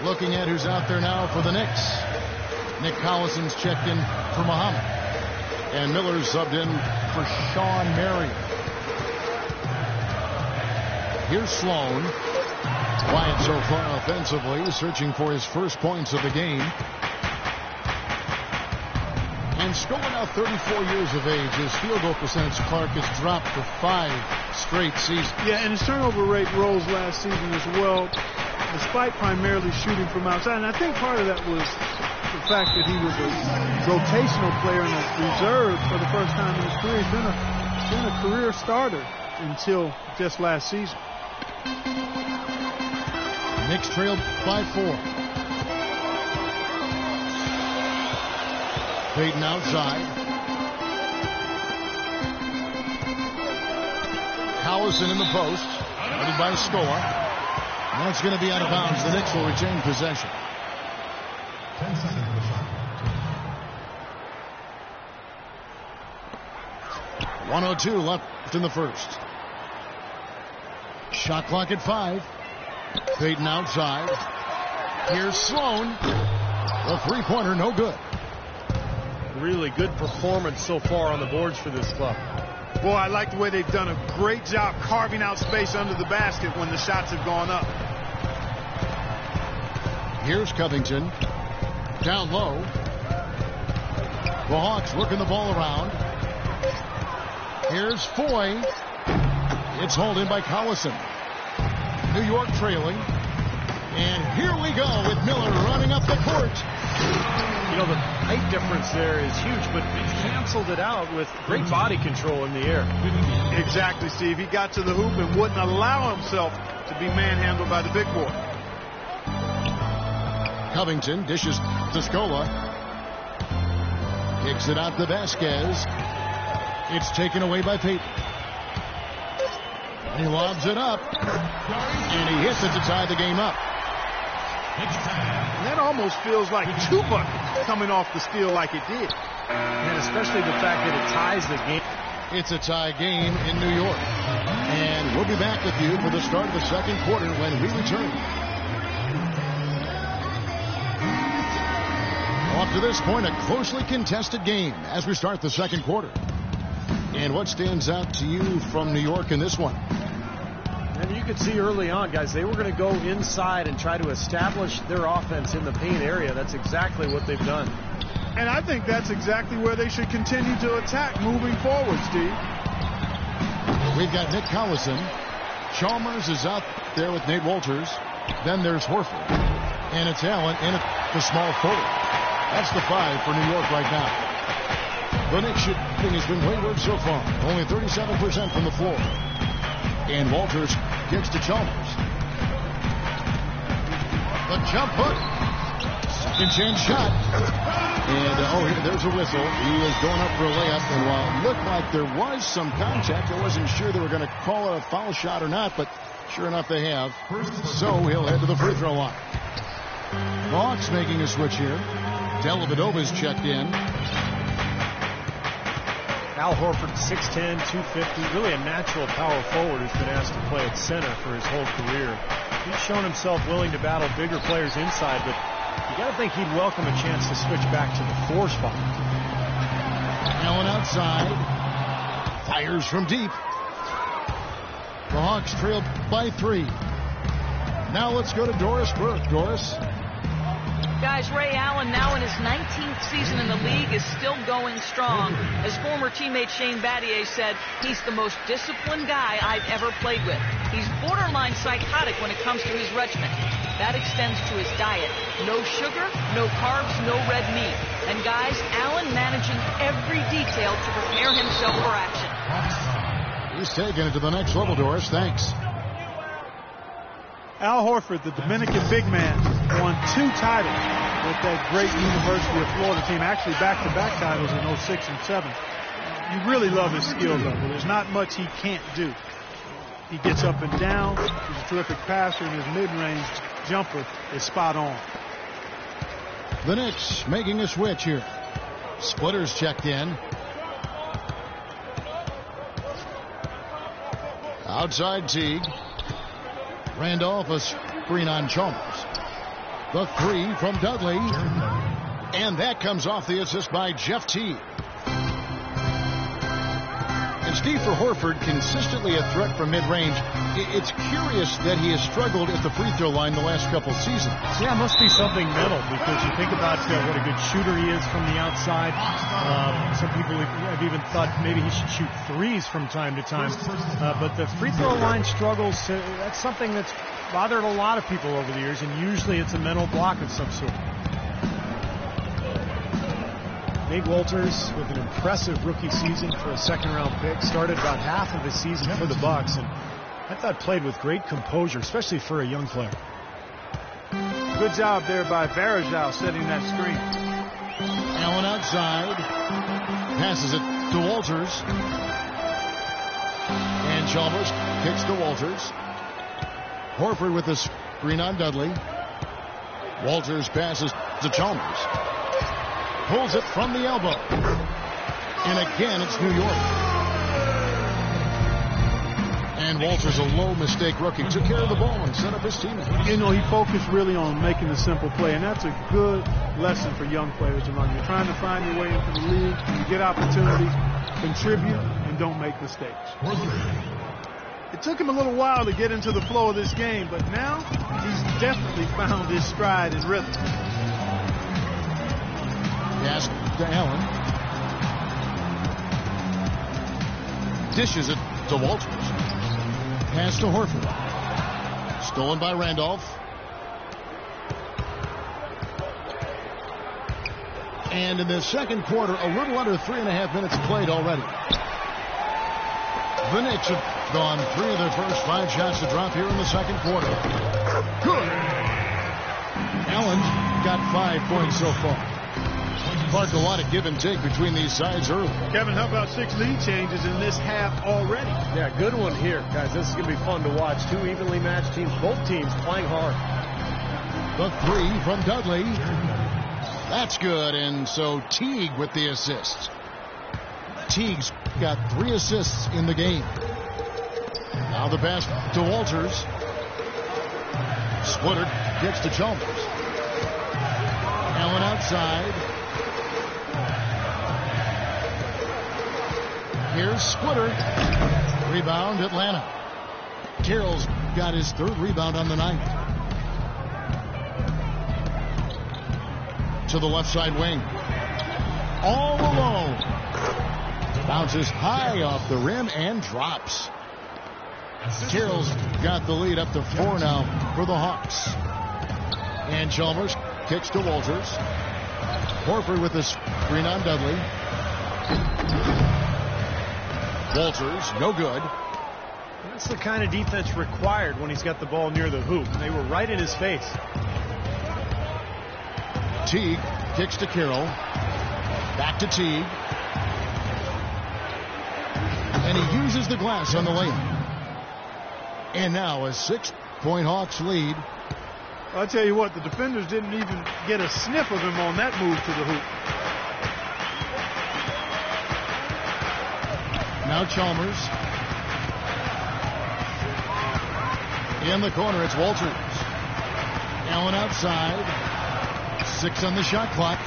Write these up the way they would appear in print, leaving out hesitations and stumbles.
Looking at who's out there now for the Knicks. Nick Collison's checked in for Muhammad. And Miller's subbed in for Sean Marion. Here's Sloan. Quiet so far offensively, searching for his first points of the game. And Scola, now 34 years of age. His field goal percentage, Clark, has dropped for 5 straight seasons. Yeah, and his turnover rate rose last season as well, despite primarily shooting from outside. And I think part of that was the fact that he was a rotational player and a reserve for the first time in his career. He's been a career starter until just last season. Knicks trailed by 4. Payton outside. Collison in the post. Guarded by Scola. That's going to be out of bounds. The Knicks will retain possession. 10 seconds of the shot. 1:02 left in the first. Shot clock at 5. Payton outside. Here's Sloan. The three-pointer, no good. Really good performance so far on the boards for this club. Boy, I like the way they've done a great job carving out space under the basket when the shots have gone up. Here's Covington. Down low. The Hawks working the ball around. Here's Foy. It's hauled in by Collison. New York trailing. And here we go with Miller running up the court. You know, the height difference there is huge, but he canceled it out with great body control in the air. Exactly, Steve. He got to the hoop and wouldn't allow himself to be manhandled by the big boy. Covington dishes to Scola. Kicks it out to Vasquez. It's taken away by Payton. He lobs it up. And he hits it to tie the game up. And that almost feels like 2 buckets coming off the steal like it did. And especially the fact that it ties the game. It's a tie game in New York. And we'll be back with you for the start of the second quarter when we return. Up to this point, a closely contested game as we start the second quarter. And what stands out to you from New York in this one? And you could see early on, guys, they were going to go inside and try to establish their offense in the paint area. That's exactly what they've done. And I think that's exactly where they should continue to attack moving forward, Steve. We've got Nick Collison. Chalmers is out there with Nate Walters. Then there's Horford. And it's Allen in at the small forward. That's the 5 for New York right now. The Knicks shooting has been wayward so far. Only 37% from the floor. And Walters gets to Chalmers. The jump hook. Second chance shot. And, there's a whistle. He is going up for a layup. And while it looked like there was some contact, I wasn't sure they were going to call a foul shot or not, but sure enough they have. So he'll head to the free throw line. The Hawks making a switch here. Dellavedova's checked in. Al Horford, 6'10", 250, really a natural power forward who's been asked to play at center for his whole career. He's shown himself willing to battle bigger players inside, but you got to think he'd welcome a chance to switch back to the 4 spot. Allen outside. Fires from deep. The Hawks trailed by 3. Now let's go to Doris Burke. Doris. Guys, Ray Allen, now in his 19th season in the league, is still going strong. As former teammate Shane Battier said, he's the most disciplined guy I've ever played with. He's borderline psychotic when it comes to his regimen. That extends to his diet. No sugar, no carbs, no red meat. And guys, Allen managing every detail to prepare himself for action. He's taking it to the next level, Doris. Thanks. Al Horford, the Dominican big man, won 2 titles with that great University of Florida team, actually back-to-back titles in 06 and 07. You really love his skill level. There's not much he can't do. He gets up and down. He's a terrific passer, and his mid-range jumper is spot on. The Knicks making a switch here. Splitters checked in. Outside Teague. Randolph, a screen on Chalmers. The three from Dudley. And that comes off the assist by Jeff Teague. And Steve, for Horford, consistently a threat from mid-range. It's curious that he has struggled at the free throw line the last couple seasons. Yeah, it must be something mental, because you think about what a good shooter he is from the outside. Some people have even thought maybe he should shoot threes from time to time. But the free throw line struggles, that's something that's bothered a lot of people over the years, and usually it's a mental block of some sort. Nate Wolters with an impressive rookie season for a second-round pick. Started about half of his season for the Bucks, and I thought played with great composure, especially for a young player. Good job there by Varejao setting that screen. Allen outside. Passes it to Wolters. And Chalmers kicks to Wolters. Horford with the screen on Dudley. Wolters passes to Chalmers. Pulls it from the elbow. And again, it's New York. And Wolters, a low mistake rookie, took care of the ball and set up his team. You know, he focused really on making the simple play, and that's a good lesson for young players among you. Trying to find your way into the league, you get opportunities, contribute, and don't make mistakes. It took him a little while to get into the flow of this game, but now he's definitely found his stride and rhythm. Pass to Allen. Dishes it to Wolters. Pass to Horford. Stolen by Randolph. And in the second quarter, a little under 3.5 minutes played already. The Knicks have gone 3 of their first 5 shots to drop here in the second quarter. Good. Allen's got 5 points so far. Clark, a lot of give and take between these sides early. Kevin, how about 6 lead changes in this half already? Yeah, good one here, guys. This is going to be fun to watch. 2 evenly matched teams, both teams playing hard. The 3 from Dudley. That's good, and so Teague with the assist. Teague's got 3 assists in the game. Now the pass to Wolters. Splitter gets to Chalmers. Allen outside. Here's Splitter. Rebound, Atlanta. Carroll's got his 3rd rebound on the night. To the left side wing. All alone. Bounces high off the rim and drops. Carroll's got the lead up to 4 now for the Hawks. And Chalmers kicks to Wolters. Horford with the screen on Dudley. Wolters, no good. That's the kind of defense required when he's got the ball near the hoop. They were right in his face. Teague kicks to Carroll. Back to Teague. And he uses the glass on the layup. And now a 6-point Hawks lead. I'll tell you what, the defenders didn't even get a sniff of him on that move to the hoop. Now Chalmers. In the corner, it's Wolters. Allen outside. 6 on the shot clock.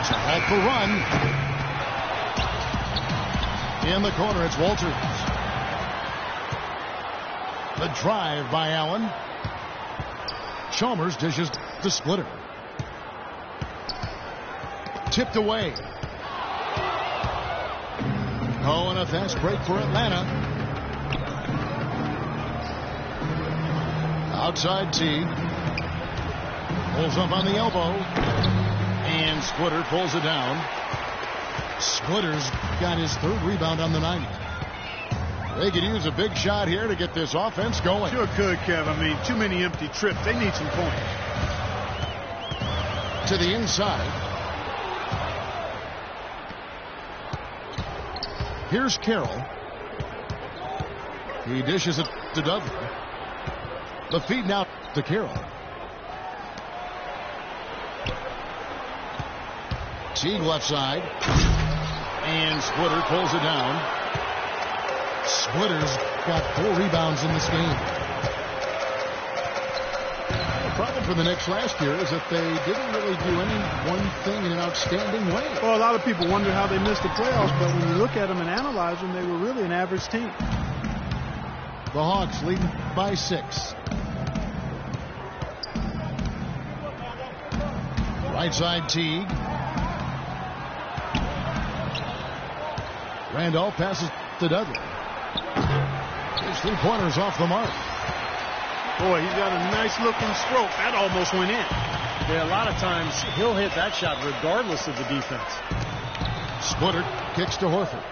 It's a halt for run. In the corner, it's Wolters. The drive by Allen. Chalmers dishes the Splitter. Tipped away. Oh, and a fast break for Atlanta. Outside Teague. Pulls up on the elbow. And Splitter pulls it down. Splitter's got his 3rd rebound on the night. They could use a big shot here to get this offense going. Sure could, Kev. I mean, too many empty trips. They need some points. To the inside. Here's Carroll. He dishes it to Dudley. The feed now to Carroll. Teague left side. And Splitter pulls it down. Splitter's got 4 rebounds in this game. problem for the Knicks last year is that they didn't really do any one thing in an outstanding way. Well, a lot of people wonder how they missed the playoffs, but when you look at them and analyze them, they were really an average team. The Hawks leading by 6. Right side Teague. Randolph passes to Dudley. His 3-pointers off the mark. Boy, he's got a nice looking stroke. That almost went in. Yeah, a lot of times he'll hit that shot regardless of the defense. Splitter kicks to Horford.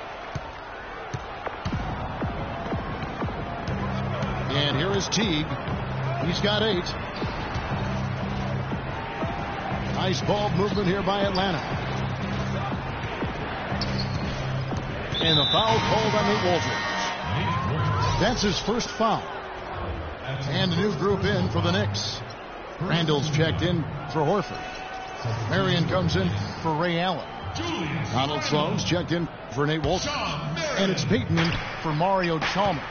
And here is Teague. He's got 8. Nice ball movement here by Atlanta. And the foul called on Nate Walters. That's his first foul. And a new group in for the Knicks. Randall's checked in for Horford. Marion comes in for Ray Allen. Donald Sloan's checked in for Nate Walters. And it's Payton in for Mario Chalmers.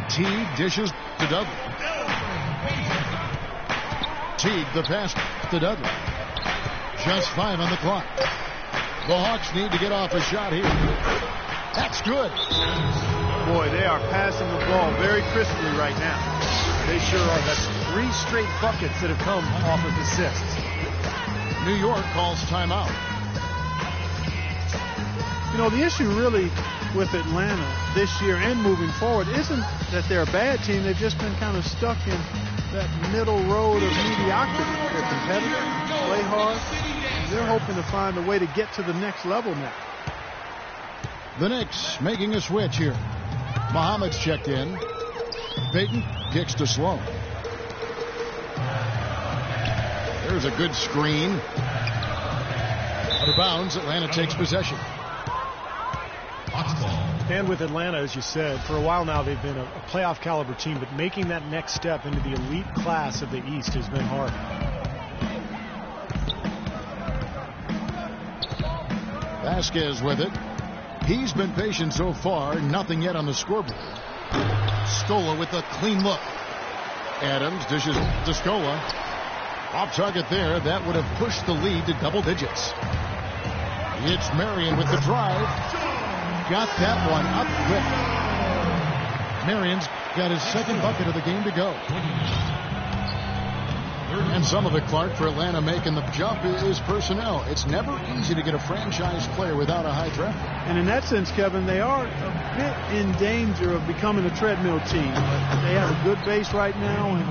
Teague dishes to Dudley. Teague the pass to Dudley. Just 5 on the clock. The Hawks need to get off a shot here. That's good. Boy, they are passing the ball very crisply right now. They sure are. That's 3 straight buckets that have come off of assists. New York calls timeout. You know, the issue really with Atlanta this year and moving forward isn't that they're a bad team. They've just been kind of stuck in that middle road of mediocrity. They're competitive, play hard. They're hoping to find a way to get to the next level now. The Knicks making a switch here. Muhammad's checked in. Payton kicks to Sloan. There's a good screen. Out of bounds, Atlanta takes possession. And with Atlanta, as you said, for a while now they've been a playoff caliber team, but making that next step into the elite class of the East has been hard. Vasquez with it. He's been patient so far. Nothing yet on the scoreboard. Scola with a clean look. Adams dishes to Scola. Off target there. That would have pushed the lead to double digits. It's Marion with the drive. Got that one up quick. Marion's got his second bucket of the game to go. And some of it, Clark, for Atlanta making the jump is personnel. It's never easy to get a franchise player without a high draft pick. And in that sense, Kevin, they are a bit in danger of becoming a treadmill team. They have a good base right now, and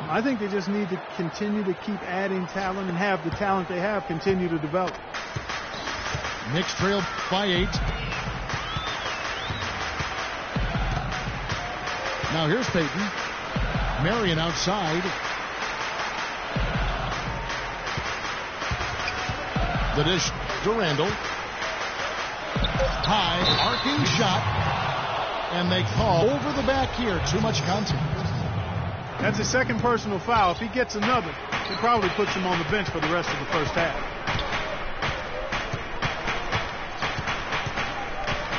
I think they just need to continue to keep adding talent and have the talent they have continue to develop. Knicks trailed by 8. Now here's Payton. Marion outside. The dish to Randall. High, arcing shot. And they call over the back here. Too much contact. That's a second personal foul. If he gets another, it probably puts him on the bench for the rest of the first half.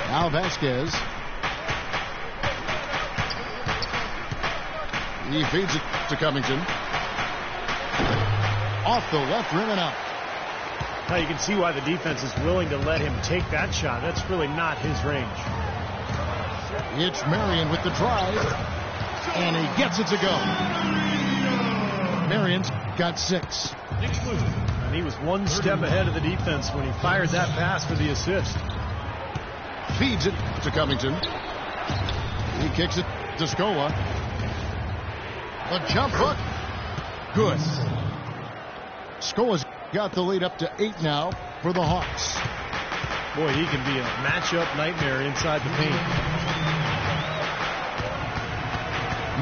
Now Vasquez. He feeds it to Covington. Off the left rim and out. Now you can see why the defense is willing to let him take that shot. That's really not his range. It's Marion with the drive. And he gets it to go. Marion's got 6. And he was one step ahead of the defense when he fired that pass for the assist. Feeds it to Covington. He kicks it to Scola. A jump hook. Good. Scola's got the lead up to 8 now for the Hawks. Boy, he can be a matchup nightmare inside the paint.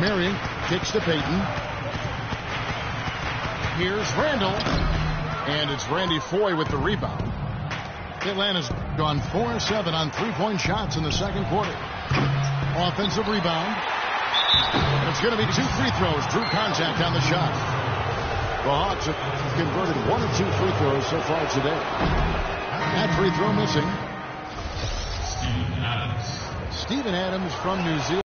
Marion kicks to Payton. Here's Randall. And it's Randy Foye with the rebound. Atlanta's gone 4-7 on 3-point shots in the second quarter. Offensive rebound. And it's going to be 2 free throws. Drew contact on the shot. The Hawks have converted 1 or 2 free throws so far today. That free throw missing. Steven Adams from New Zealand.